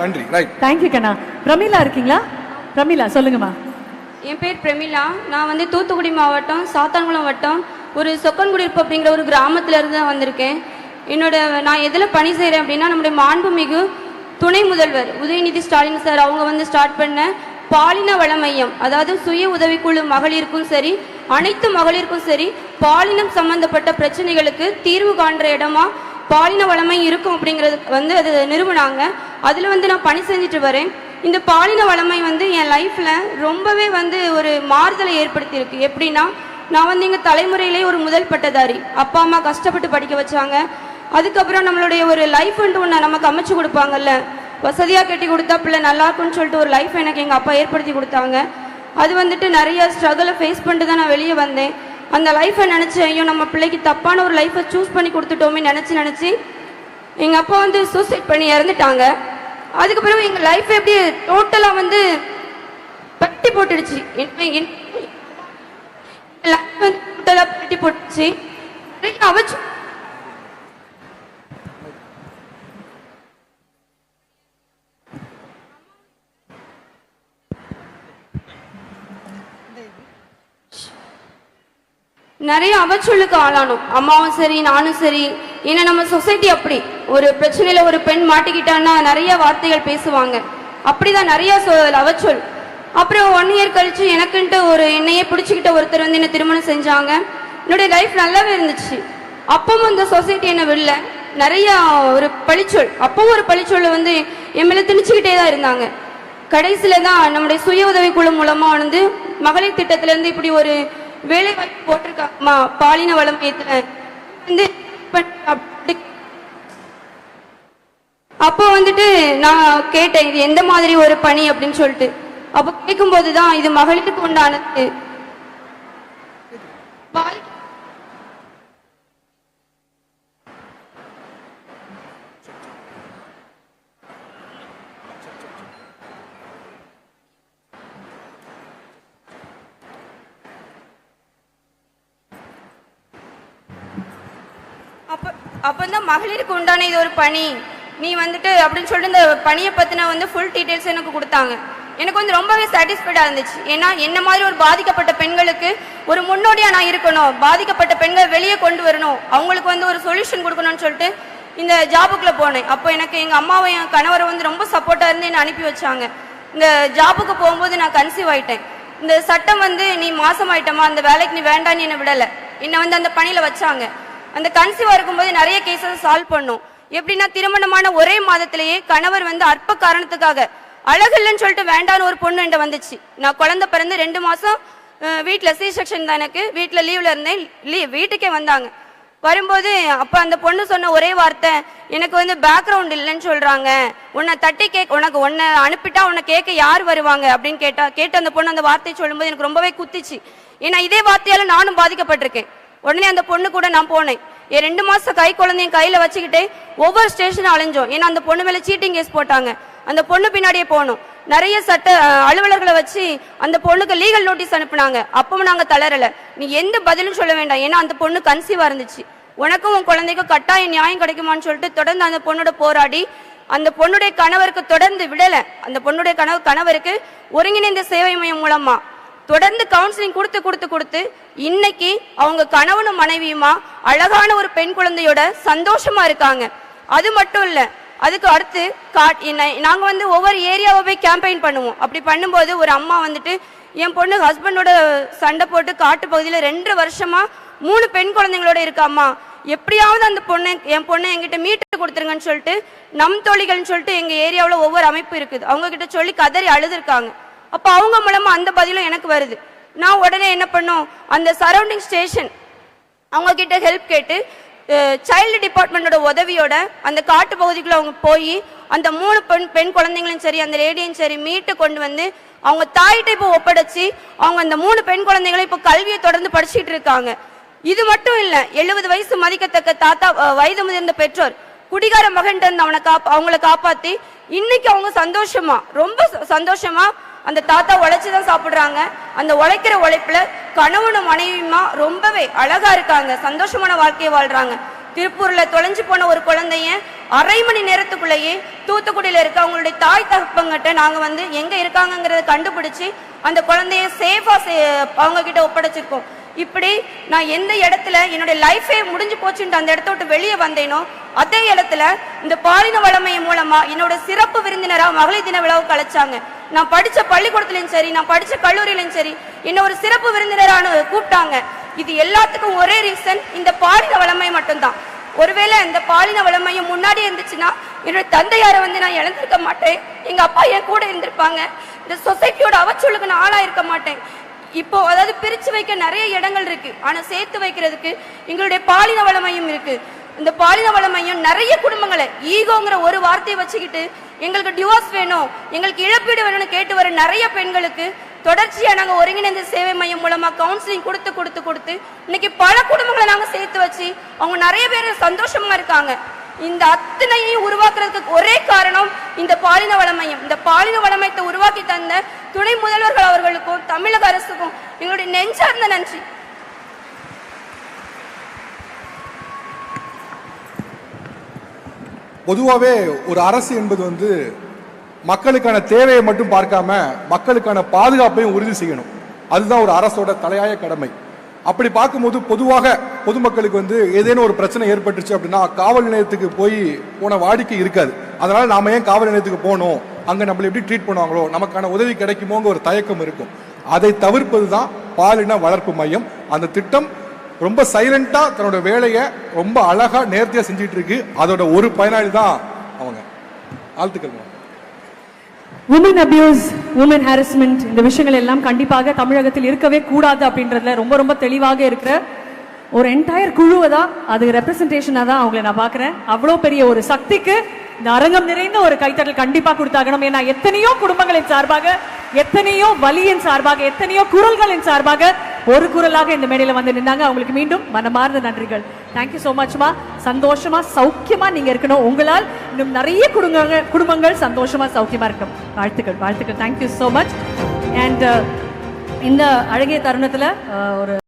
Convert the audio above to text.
நன்றி. Right. Thank you கண்ணா. பிரமிளா இருக்கீங்களா? பிரமிளா சொல்லுங்கம்மா. என் பேர் பிரமிளா. நான் வந்து தூத்துக்குடி மாவட்டம் சாத்தான்குளம் வட்டம் ஒரு சொக்கன்குடியிருப்பு அப்படிங்கிற ஒரு கிராமத்துல இருந்து தான் வந்திருக்கேன். நான் எதில் பணி செய்கிறேன் அப்படின்னா, நம்முடைய மாண்புமிகு துணை முதல்வர் உதயநிதி ஸ்டாலின் சார் அவங்க வந்து ஸ்டார்ட் பண்ண பாலின வள மையம், அதாவது சுய உதவிக்குழு மகளிருக்கும் சரி அனைத்து மகளிருக்கும் சரி பாலினம் சம்பந்தப்பட்ட பிரச்சனைகளுக்கு தீர்வு காண்ற இடமா பாலின வளமை இருக்கும் அப்படிங்கிறது வந்து அது நிறுவனாங்க. அதில் வந்து நான் பணி செஞ்சுட்டு வரேன். இந்த பாலின வளமை வந்து என் லைஃப்பில் ரொம்பவே வந்து ஒரு மாறுதலை ஏற்படுத்தியிருக்கு. எப்படின்னா, நான் வந்து எங்கள் தலைமுறையிலே ஒரு முதல் பட்டதாரி. அப்பா அம்மா கஷ்டப்பட்டு படிக்க வச்சாங்க. அதுக்கப்புறம் நம்மளுடைய ஒரு லைஃப்ன்ட்டு ஒன்று நமக்கு அமைச்சு கொடுப்பாங்கல்ல, வசதியாக கட்டி கொடுத்தா பிள்ளை நல்லா இருக்குன்னு சொல்லிட்டு ஒரு லைஃப் எனக்கு எங்கள் அப்பா ஏற்படுத்தி கொடுத்தாங்க. அது வந்துட்டு நிறைய ஸ்ட்ரகிளை ஃபேஸ் பண்ணிட்டு தான் நான் வெளியே வந்தேன். அந்த லைஃப்பை நினச்சி ஐயோ நம்ம பிள்ளைக்கு தப்பான ஒரு லைஃப்பை சூஸ் பண்ணி கொடுத்துட்டோமே நினச்சி எங்கள் அப்பா வந்து சூசைட் பண்ணி இறந்துட்டாங்க. அதுக்கப்புறம் எங்கள் லைஃப் எப்படி டோட்டலாக வந்து பட்டி போட்டுடுச்சு. லைஃப் வந்து டோட்டலாக பட்டி போட்டுச்சு. அவச்சு நிறைய அவச்சொல்லுக்கு ஆளானோம். அம்மாவும் சரி நானும் சரி. ஏன்னா நம்ம சொசைட்டி அப்படி ஒரு பிரச்சனையில ஒரு பெண் மாட்டிக்கிட்டான்னா நிறைய வார்த்தைகள் பேசுவாங்க. அப்படிதான் நிறைய அவச்சொல். அப்புறம் 1 இயர் கழிச்சு எனக்குன்ட்டு ஒரு என்னையே பிடிச்சிக்கிட்ட ஒருத்தர் வந்து என்ன திருமணம் செஞ்சாங்க. என்னுடைய லைஃப் நல்லாவே இருந்துச்சு. அப்பவும் இந்த சொசைட்டி என்ன விடல. நிறைய ஒரு பழிச்சொல், அப்பவும் ஒரு பழிச்சொல்லை வந்து என் மேல திணிச்சுக்கிட்டே தான் இருந்தாங்க. கடைசியில தான் நம்முடைய சுய உதவிக்குழு மூலமா வந்து மகளிர் திட்டத்துல இருந்து இப்படி ஒரு வேலை வாய்ப்பு போட்டிருக்காங்கம்மா பாலின வளமையத்துல வந்து. அப்போ வந்துட்டு நான் கேட்டேன் இது எந்த மாதிரி ஒரு பணி அப்படின்னு சொல்லிட்டு. அப்போ கேட்கும் போதுதான் இது மகளிருக்கு உண்டானது. அப்பந்தான் மகளிருக்கு உண்டான இது ஒரு பணி நீ வந்துட்டு அப்படின்னு சொல்லிட்டு இந்த பணியை பத்தின வந்து ஃபுல் டீட்டெயில்ஸ் எனக்கு கொடுத்தாங்க. எனக்கு வந்து ரொம்பவே சாட்டிஸ்ஃபைடா இருந்துச்சு. ஏன்னா என்ன மாதிரி ஒரு பாதிக்கப்பட்ட பெண்களுக்கு ஒரு முன்னோடியா நான் இருக்கணும், பாதிக்கப்பட்ட பெண்கள் வெளியே கொண்டு வரணும், அவங்களுக்கு வந்து ஒரு சொல்யூஷன் கொடுக்கணும்னு சொல்லிட்டு இந்த ஜாபுக்குள்ள போனேன். அப்போ எனக்கு எங்க அம்மாவும் என் கணவரை வந்து ரொம்ப சப்போர்ட்டா இருந்து என்னை அனுப்பி வச்சாங்க. இந்த ஜாபுக்கு போகும்போது நான் கன்சீவ் ஆயிட்டேன். இந்த சட்டம் வந்து நீ மாசம் ஆயிட்டமா அந்த வேலைக்கு நீ வேண்டான்னு என்னை விடலை. என்னை வந்து அந்த பணியில வச்சாங்க. அந்த கன்சீவா இருக்கும்போது நிறைய கேஸஸ் சால்வ் பண்ணும். எப்படின்னா, திருமணமான ஒரே மாதத்திலேயே கணவர் வந்து அற்ப காரணத்துக்காக அழகில்லன்னு சொல்லிட்டு வேண்டான்னு ஒரு பொண்ணு என்கிட்ட வந்துச்சு. நான் குழந்தை பிறந்து 2 மாசம் வீட்டில் சி செக்ஷன் தான், எனக்கு வீட்டில் லீவ்ல இருந்தேன். வீட்டுக்கே வந்தாங்க. வரும்போது அப்போ அந்த பொண்ணு சொன்ன ஒரே வார்த்தை, எனக்கு வந்து பேக்ரவுண்ட் இல்லைன்னு சொல்றாங்க, உன்னை தட்டி உனக்கு உன்னை அனுப்பிட்டா உன்னை கேட்க யார் வருவாங்க அப்படின்னு கேட்டு அந்த பொண்ணு அந்த வார்த்தையை சொல்லும்போது எனக்கு ரொம்பவே குத்திச்சு. ஏன்னா இதே வார்த்தையால நானும் பாதிக்கப்பட்டிருக்கேன். உடனே அந்த பொண்ணு கூட நான் போனேன். என் 2 மாசம் கை குழந்தையும் கையில வச்சுக்கிட்டே ஒவ்வொரு ஸ்டேஷனும் அலைஞ்சோம். ஏன்னா அந்த பொண்ணு மேல சீட்டிங் கேஸ் போட்டாங்க. அந்த பொண்ணு பின்னாடியே போனோம். நிறைய சட்ட அலுவலர்களை வச்சு அந்த பொண்ணுக்கு லீகல் நோட்டீஸ் அனுப்புனாங்க. அப்பவும் நாங்க தளரல. நீ எந்த பதிலும் சொல்ல வேண்டாம், ஏன்னா அந்த பொண்ணு கன்சீவா இருந்துச்சு, உனக்கும் உன் குழந்தைக்கும் கட்டாய நியாயம் கிடைக்குமான்னு சொல்லிட்டு தொடர்ந்து அந்த பொண்ணோட போராடி அந்த பொண்ணுடைய கணவருக்கு தொடர்ந்து விடல. அந்த பொண்ணுடைய கணவருக்கு ஒருங்கிணைந்த சேவை மையம் மூலமா தொடர்ந்து கவுன்சிலிங் கொடுத்து இன்னைக்கு அவங்க கணவனும் மனைவியுமா அழகான ஒரு பெண் குழந்தையோட சந்தோஷமா இருக்காங்க. அது மட்டும் இல்ல, அதுக்கு அடுத்து நாங்க வந்து ஒவ்வொரு ஏரியாவை போய் கேம்பெயின் பண்ணுவோம். அப்படி பண்ணும்போது ஒரு அம்மா வந்துட்டு என் பொண்ணு ஹஸ்பண்டோட சண்டை போட்டு காட்டு பகுதியில 2 வருஷமா 3 பெண் குழந்தைங்களோட இருக்காம்மா, எப்படியாவது அந்த என் பொண்ணை என்கிட்ட மீட்டு கொடுத்துருங்கன்னு சொல்லிட்டு நம் தோழிகள்னு சொல்லிட்டு எங்க ஏரியாவில் ஒவ்வொரு அமைப்பு இருக்குது, அவங்க கிட்ட சொல்லி கதறி அழுதுருக்காங்க. அப்போ அவங்க மூலமா அந்த பதிலும் எனக்கு வருது. நான் உடனே என்ன பண்ணோம், அந்த சரௌண்டிங் ஸ்டேஷன் அவங்க கிட்ட ஹெல்ப் கேட்டு சைல்டு டிபார்ட்மெண்டோட உதவியோட அந்த காட்டு பகுதிக்குள்ள அவங்க போய் அந்த 3 பெண் குழந்தைங்களையும் சரி அந்த லேடியும் சரி மீட்டு கொண்டு வந்து அவங்க தாயிட்ட இப்போ ஒப்படைச்சு அவங்க அந்த 3 பெண் குழந்தைங்களும் இப்போ கல்வியை தொடர்ந்து படிச்சுட்டு இருக்காங்க. இது மட்டும் இல்ல, 70 வயசு மதிக்கத்தக்க தாத்தா வயது முதிர்ந்த பெற்றோர் குடிகார மகன் அவங்களை காப்பாத்தி இன்னைக்கு அவங்க சந்தோஷமா ரொம்ப சந்தோஷமா அந்த தாத்தா உழைச்சுதான் சாப்பிடுறாங்க. அந்த உழைக்கிற உழைப்புல கணவனும் மனைவியுமா ரொம்பவே அழகா இருக்காங்க, சந்தோஷமான வாழ்க்கையை வாழ்றாங்க. திருப்பூர்ல தொலைஞ்சு போன ஒரு குழந்தைய அரை மணி நேரத்துக்குள்ளேயே தூத்துக்குடியில இருக்க அவங்களுடைய தாய் தகப்பங்கிட்ட நாங்க வந்து எங்க இருக்காங்கங்கிறத கண்டுபிடிச்சு அந்த குழந்தைய சேஃபா அவங்க கிட்ட ஒப்படைச்சிருக்கோம். இப்படி நான் எந்த இடத்துல என்னுடைய லைஃபே முடிஞ்சு போச்சுட்டு அந்த இடத்த விட்டு வெளியே வந்தேனோ அதே இடத்துல இந்த பாலின வளமை மூலமா என்னோட சிறப்பு விருந்தினரா மகளிர் தின விழாவுக்கு அழைச்சாங்க. நான் படிச்ச பள்ளிக்கூடத்திலையும் சரி, நான் படிச்ச கல்லூரியிலையும் சரி, என்ன ஒரு சிறப்பு விருந்தினரான கூப்பிட்டாங்க. இது எல்லாத்துக்கும் ஒரே ரீசன், இந்த பாலின வளமை மட்டும்தான். ஒருவேளை இந்த பாலின வளமையும் முன்னாடி இருந்துச்சுன்னா என்னோட தந்தையாரை வந்து நான் இழந்திருக்க மாட்டேன், எங்க அப்பா என் கூட இருந்திருப்பாங்க, இந்த சொசைட்டியோட அவச்சொல்லுக்கு நான் ஆளா இருக்க மாட்டேன். இப்போ அதாவது பிரிச்சு வைக்க நிறைய இடங்கள் இருக்கு, ஆனா சேர்த்து வைக்கிறதுக்கு எங்களுடைய பாலின வளமையும் இருக்கு. இந்த பாலின வளமையும் நிறைய குடும்பங்களை ஈகோங்கிற ஒரு வார்த்தையை வச்சுக்கிட்டு எங்களுக்கு டிவோர்ஸ் வேணும், எங்களுக்கு இழப்பீடு வேணும்னு கேட்டு வர நிறைய பெண்களுக்கு தொடர்ச்சியா நாங்க ஒருங்கிணைந்த சேவை மையம் மூலமா கவுன்சிலிங் கொடுத்து இன்னைக்கு பல குடும்பங்களை நாங்க சேர்த்து வச்சு அவங்க நிறைய பேர் சந்தோஷமா இருக்காங்க. இந்த அத்தனையும் உருவாக்குறதுக்கு ஒரே காரணம் இந்த பாலின வளமையம். இந்த பாலின வளமையத்தை உருவாக்கி தந்த துணை முதல்வர்கள் அவர்களுக்கும் தமிழக அரசுக்கும் எங்களுடைய நெஞ்சார்ந்த நன்றி. பொதுவாகவே ஒரு அரசு என்பது வந்து மக்களுக்கான தேவையை மட்டும் பார்க்காம மக்களுக்கான பாதுகாப்பையும் உறுதி செய்யணும். அதுதான் ஒரு அரசோட தலையாய கடமை. அப்படி பார்க்கும்போது பொதுவாக பொதுமக்களுக்கு வந்து ஏதேனும் ஒரு பிரச்சனை ஏற்பட்டுச்சு அப்படின்னா காவல் நிலையத்துக்கு போன வாடிக்கை இருக்காது. அதனால நாம ஏன் காவல் நிலையத்துக்கு போகணும், அங்க நம்மள எப்படி ட்ரீட் பண்ணுவாங்களோ, நமக்கான உதவி கிடைக்குமோங்க ஒரு தயக்கம் இருக்கும். அதை தவிர்ப்பது தான் பாலின வளர்ப்பு மையம். அந்த திட்டம் ரொம்ப சைலண்டா தன்னோட வேலையை ரொம்ப அழகா நேர்த்தியா செஞ்சிட்டு இருக்கு. அதோட ஒரு பயனாளி தான் அவங்க. வாழ்த்துக்கள். உமன் அபியூஸ், உமன் ஹாரஸ்மெண்ட், இந்த விஷயங்கள் எல்லாம் கண்டிப்பாக தமிழகத்தில் இருக்கவே கூடாது அப்படின்றதுல ரொம்ப ரொம்ப தெளிவாக இருக்கிற ஒரு என்டையர் குழுவை தான், அது ரெப்ரசன்டேஷனாக தான் அவங்களை நான் பார்க்குறேன். அவ்வளோ பெரிய ஒரு சக்திக்கு இந்த அரங்கம் நிறைந்த ஒரு கைத்தட்டல் கண்டிப்பாக கொடுத்தாகணும். ஏன்னா எத்தனையோ குடும்பங்களின் சார்பாக, எத்தனையோ வலியின் சார்பாக, எத்தனையோ குரல்களின் சார்பாக ஒரு குரலாக இந்த மேடையில் வந்து நின்னாங்க. அவங்களுக்கு மீண்டும் மனமார்ந்த நன்றிகள். தேங்க்யூ ஸோ மச்மா. சந்தோஷமா சௌக்கியமா நீங்க இருக்கணும். உங்களால் இன்னும் நிறைய குடும்பங்கள் சந்தோஷமா சௌக்கியமா இருக்கணும். வாழ்த்துக்கள், வாழ்த்துக்கள். Thank you so much. அண்ட் இந்த அழகிய தருணத்துல ஒரு